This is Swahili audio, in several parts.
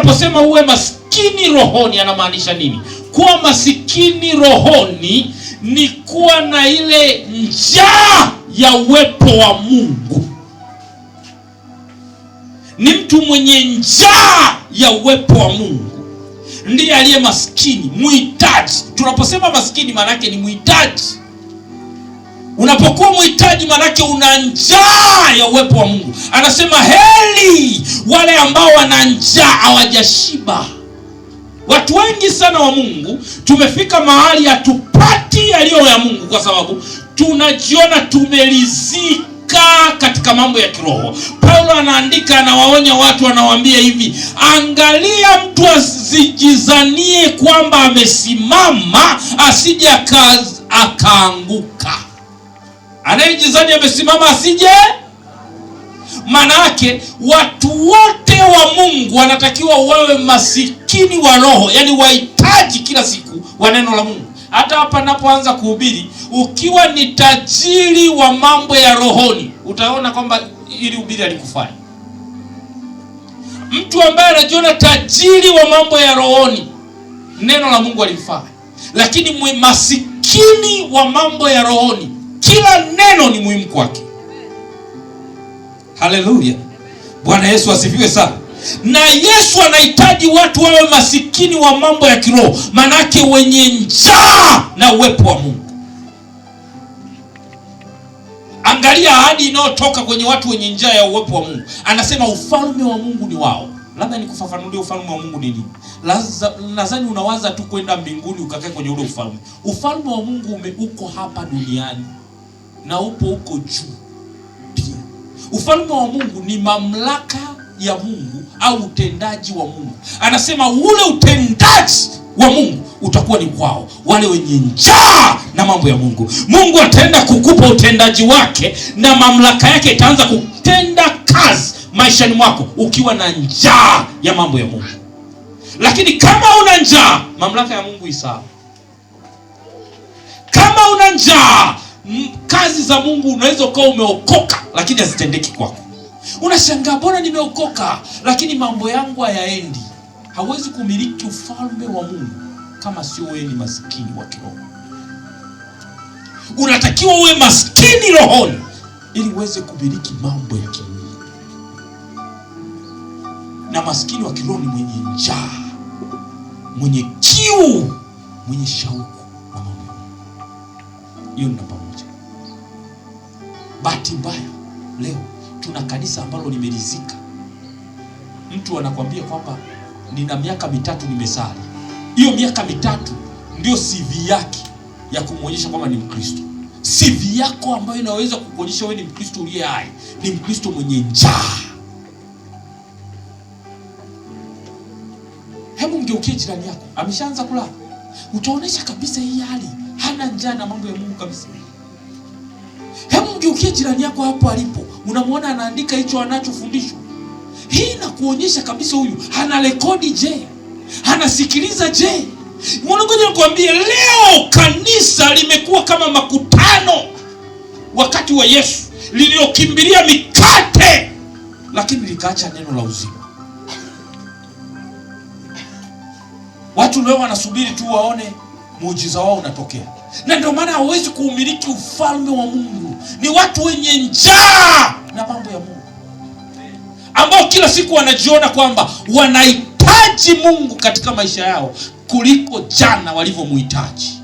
anaposema uwe maskini rohoni anamaanisha nini? Kuwa maskini rohoni ni kuwa na ile njaa ya uwepo wa Mungu. Ni mtu mwenye njaa ya uwepo wa Mungu ndiye aliye maskini, muhitaji. Tunaposema maskini maana yake ni muhitaji. Unapokuwa muhitaji maana yake una njaa ya uwepo wa Mungu. Anasema heri wale ambao wana njaa hawajashiba. Watu wengi sana wa Mungu tumefika mahali hatupati yaliyo ya Mungu kwa sababu tunajiona tumelizika katika mambo ya kiroho. Paulo anaandika, anawaonya watu, anawaambia hivi: angalia mtu asijizanie kwamba amesimama asije akaanguka. Anayejizania amesimama asije. Maana yake watu wote wa Mungu wanatakiwa wawe masikini wa roho, yani wahitaji kila siku wa neno la Mungu. Hata hapa napoanza kuhubiri, ukiwa ni tajiri wa mambo ya rohoni, utaona kwamba ili hubiri alikufanya. Mtu ambaye anajiona tajiri wa mambo ya rohoni, neno la Mungu alimfanya. Lakini masikini wa mambo ya rohoni, kila neno ni muhimu kwake. Haleluya. Bwana Yesu asifiwe sana. Na Yesu anahitaji watu wawe masikini wa mambo ya kiroho, maana yake wenye njaa na uwepo wa Mungu. Angalia ahadi inayotoka kwenye watu wenye njaa ya uwepo wa Mungu. Anasema ufalme wa Mungu ni wao. Labda nikufafanulie ufalme wa Mungu ni nini. Nadhani unawaza tu kwenda mbinguni ukakae kwenye ule ufalme. Ufalme wa Mungu uko hapa duniani na upo huko juu. Ufalme wa Mungu ni mamlaka ya Mungu au utendaji wa Mungu. Anasema ule utendaji wa Mungu utakuwa ni kwao wale wenye njaa na mambo ya Mungu. Mungu ataenda kukupa utendaji wake na mamlaka yake itaanza kutenda kazi maishani mwako ukiwa na njaa ya mambo ya Mungu. Lakini kama una njaa, mamlaka ya Mungu isawa. Kama una njaa, kazi za Mungu unaweza kuwa umeokoka lakini hazitendeki kwako. Unashangaa, mbona nimeokoka lakini mambo yangu hayaendi? Hauwezi kumiliki ufalme wa Mungu kama sio wewe ni maskini wa kiroho. Unatakiwa uwe maskini rohoni ili uweze kumiliki mambo ya kimungu. Na maskini wa kiroho ni mwenye njaa, mwenye kiu, mwenye shauku na mambo ya Mungu. Hiyo ni namba moja. Bahati mbaya leo tuna kanisa ambalo limelizika. Mtu anakuambia kwamba nina miaka 3 nimesali. Hiyo miaka 3 ndio CV yake ya kumuonyesha kwamba ni Mkristo. CV yako ambayo inaweza kukuonyesha wewe ni Mkristo uliye hai ni Mkristo mwenye njaa. Hebu mgeukie jirani yako, ameshaanza kula. Utaonesha kabisa hii hali hana njaa na mambo ya Mungu kabisa. Hebu mgeukie jirani yako hapo alipo, unamwona anaandika hicho anachofundishwa. Hii inakuonyesha kabisa huyu hana rekodi je? Anasikiliza je? Ngoja nikwambie, leo kanisa limekuwa kama makutano wakati wa Yesu lililokimbilia mikate lakini likaacha neno la uzima. Watu leo wanasubiri tu waone muujiza wao unatokea. Na ndio maana hawezi kuumiliki ufalme wa Mungu. Ni watu wenye njaa na mambo ya Mungu, ambao kila siku wanajiona kwamba wanahitaji Mungu katika maisha yao kuliko jana walivyomhitaji.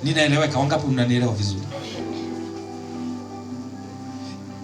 Ninaeleweka? Wangapi mnanielewa vizuri?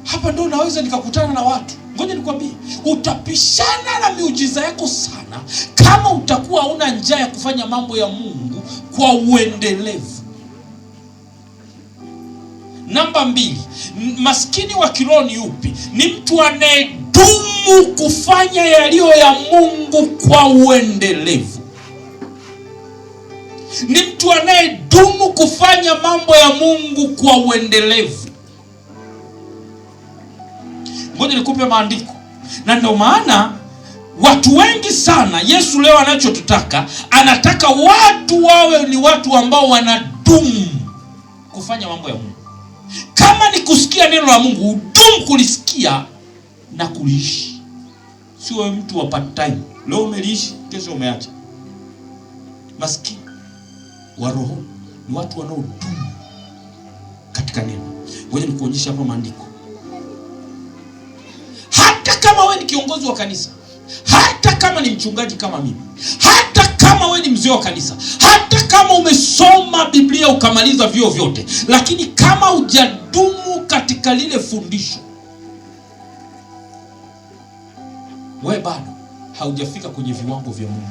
Hapa ndio naweza nikakutana na watu. Ngoja nikwambie, utapishana na miujiza yako sana kama utakuwa huna njaa ya kufanya mambo ya Mungu kwa uendelevu. Namba 2, maskini wa kiroho ni upi? Ni mtu anayedumu kufanya yaliyo ya Mungu kwa uendelevu. Ni mtu anayedumu kufanya mambo ya Mungu kwa uendelevu. Ngoja nikupe maandiko. Na ndio maana watu wengi sana, Yesu leo anachotutaka, anataka watu wawe ni watu ambao wanadumu kufanya mambo ya Mungu. Kama ni kusikia neno la Mungu, udumu kulisikia na kuliishi. Sio wewe mtu wa part time. Leo umeliishi, kesho umeacha. Maskini wa roho ni watu wanaodumu katika neno. Ngoja nikuonyeshe hapa maandiko. Hata kama wewe ni kiongozi wa kanisa, hata kama ni mchungaji kama mimi, hata kama wewe ni mzee wa kanisa, hata kama umesoma Biblia ukamaliza vyuo vyote, lakini kama hujadumu katika lile fundisho, wewe bado haujafika kwenye viwango vya Mungu.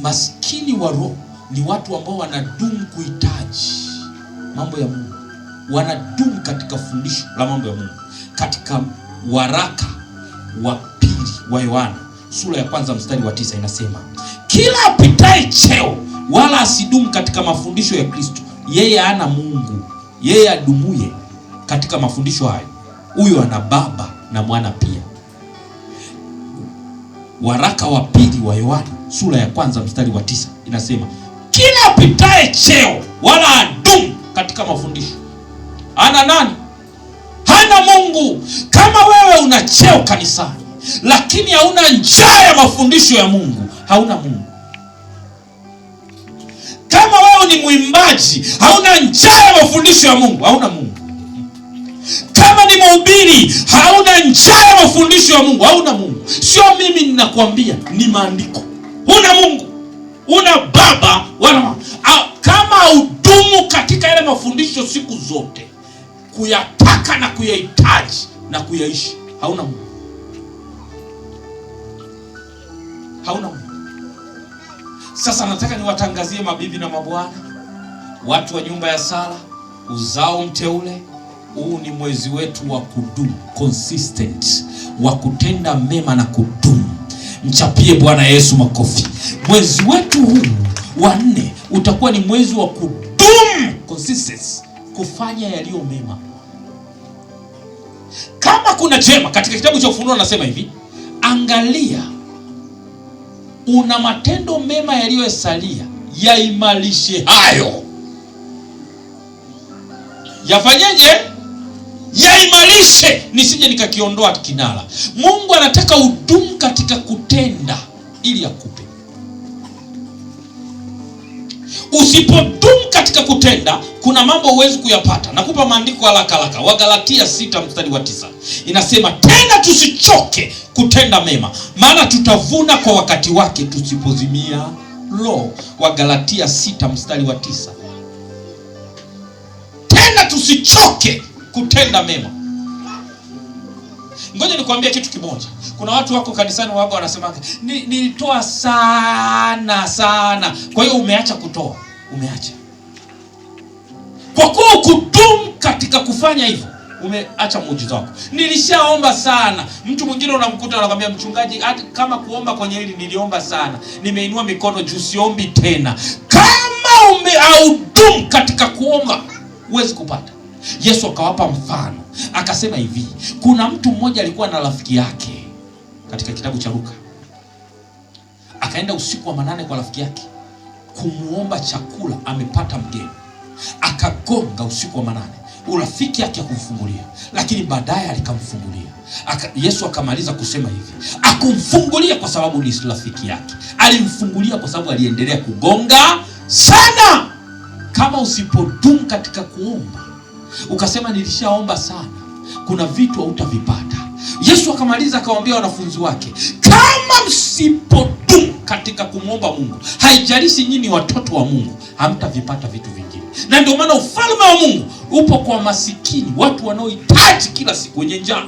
Maskini wa roho ni watu ambao wanadumu kuhitaji mambo ya Mungu, wanadumu katika fundisho la mambo ya Mungu. Katika waraka wa pili wa Yohana sura ya 1 mstari wa 9 inasema, kila apitaye cheo wala asidumu katika mafundisho ya Kristo, yeye hana Mungu. Yeye adumuye katika mafundisho hayo, huyo ana Baba na Mwana pia. Waraka wa pili wa Yohana sura ya 1 mstari wa 9 inasema, kila apitaye cheo wala adumu katika mafundisho ana nani? Hana Mungu. Kama wewe una cheo kanisani lakini hauna njaa ya mafundisho ya Mungu, hauna Mungu. Kama wewe ni mwimbaji, hauna njaa ya mafundisho ya Mungu, hauna Mungu. Kama ni mhubiri, hauna njaa ya mafundisho ya Mungu, hauna Mungu. Sio mimi ninakwambia, ni maandiko. Huna Mungu, una baba wala mama. Kama udumu katika yale mafundisho siku zote, kuyataka na kuyahitaji na kuyaishi, hauna Mungu. Hauna Mungu. Sasa nataka niwatangazie mabibi na mabwana, watu wa nyumba ya sala, uzao mteule, huu ni mwezi wetu wa kudumu, consistent, wa kutenda mema na kudumu. Mchapie Bwana Yesu makofi. Mwezi wetu huu wa 4 utakuwa ni mwezi wa kudumu, consistency, kufanya yaliyo mema. Kama kuna jema, katika kitabu cha Ufunuo anasema hivi, angalia una matendo mema yaliyosalia, yaimarishe hayo. Yafanyeje? Yaimarishe, nisije nikakiondoa kinara. Mungu anataka udumu katika kutenda ili akupe. Usipodumu katika kutenda, kuna mambo huwezi kuyapata. Nakupa maandiko haraka. Wagalatia 6 mstari wa 9 inasema, tena tusichoke kutenda mema, maana tutavuna kwa wakati wake tusipozimia roho. Wagalatia 6 mstari wa 9. Tena tusichoke kutenda mema. Ngoja nikwambie kitu kimoja. Kuna watu wako kanisani wako wanasema, nilitoa sana. Kwa hiyo umeacha kutoa. Umeacha. Kwa kuwa kudumu katika kufanya hivyo, umeacha muujiza wako. Nilishaomba sana. Mtu mwingine unamkuta anakuambia, mchungaji, hata kama kuomba kwenye hili niliomba sana, nimeinua mikono juu, siombi tena. Kama umeaudumu katika kuomba, huwezi kupata. Yesu akawapa mfano, akasema hivi, kuna mtu mmoja alikuwa na rafiki yake, katika kitabu cha Luka. Akaenda usiku wa manane kwa rafiki yake kumuomba chakula, amepata mgeni. Akagonga usiku wa manane, rafiki yake akumfungulia, lakini baadaye alikamfungulia. Yesu akamaliza kusema hivi, akumfungulia kwa sababu ni rafiki yake, alimfungulia kwa sababu aliendelea kugonga sana. Kama usipodumu katika kuomba, ukasema nilishaomba sana, kuna vitu hautavipata. Yesu akamaliza akawaambia wanafunzi wake, kama msipodumu katika kumwomba Mungu, haijalishi nyinyi watoto wa Mungu, hamtavipata vitu vingine. Na ndio maana ufalme wa Mungu upo kwa masikini, watu wanaohitaji kila siku, wenye njaa.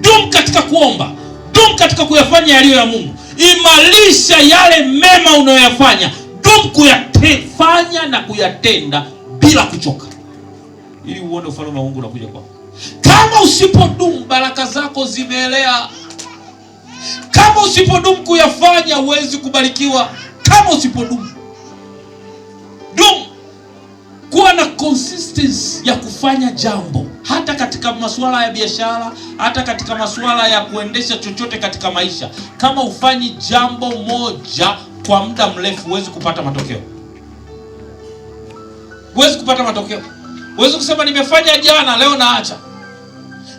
Dumu katika kuomba, dumu katika kuyafanya yaliyo ya Mungu. Imarisha yale mema unayoyafanya, dumu kuyafanya na kuyatenda bila kuchoka, ili uone ufalme wa Mungu unakuja kwako. Kama usipodumu, baraka zako zimeelea. Kama usipodumu kuyafanya, huwezi kubarikiwa. Kama usipodumu, dumu kuwa na consistency ya kufanya jambo, hata katika masuala ya biashara, hata katika masuala ya kuendesha chochote katika maisha. Kama ufanyi jambo moja kwa muda mrefu, huwezi kupata matokeo. Huwezi kupata matokeo. Huwezi kusema nimefanya jana, leo naacha.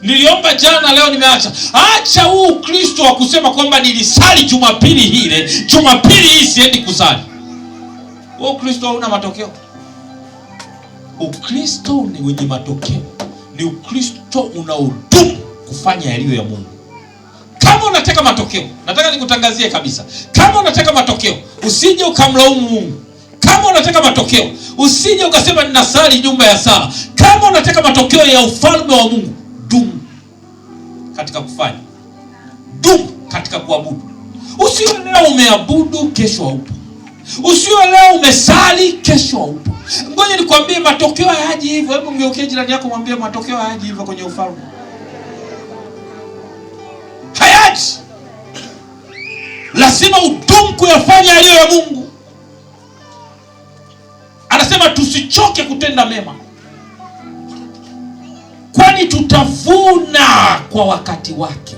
niliomba jana, leo nimeacha. Acha huu Kristo wa kusema kwamba nilisali Jumapili ile, Jumapili hii siendi kusali. Huu Kristo hauna matokeo. Ukristo ni wenye matokeo, ni Ukristo unaodumu kufanya yaliyo ya Mungu. Kama unataka matokeo, nataka nikutangazie kabisa, kama unataka matokeo, usije ukamlaumu Mungu. Kama unataka matokeo, usije ukasema ninasali nyumba ya sala. Kama unataka matokeo ya ufalme wa Mungu, dumu katika kufanya, dumu katika kuabudu. Usiwe leo umeabudu, kesho haupo. Usiwe leo umesali, kesho haupo. Ngoja nikwambie, matokeo hayaji hivyo. Hebu mgeukie jirani yako, mwambie matokeo hayaji hivyo kwenye ufalme. Hayaji. Lazima udumu kuyafanya yaliyo ya Mungu. Anasema tusichoke kutenda mema, kwani tutavuna kwa wakati wake.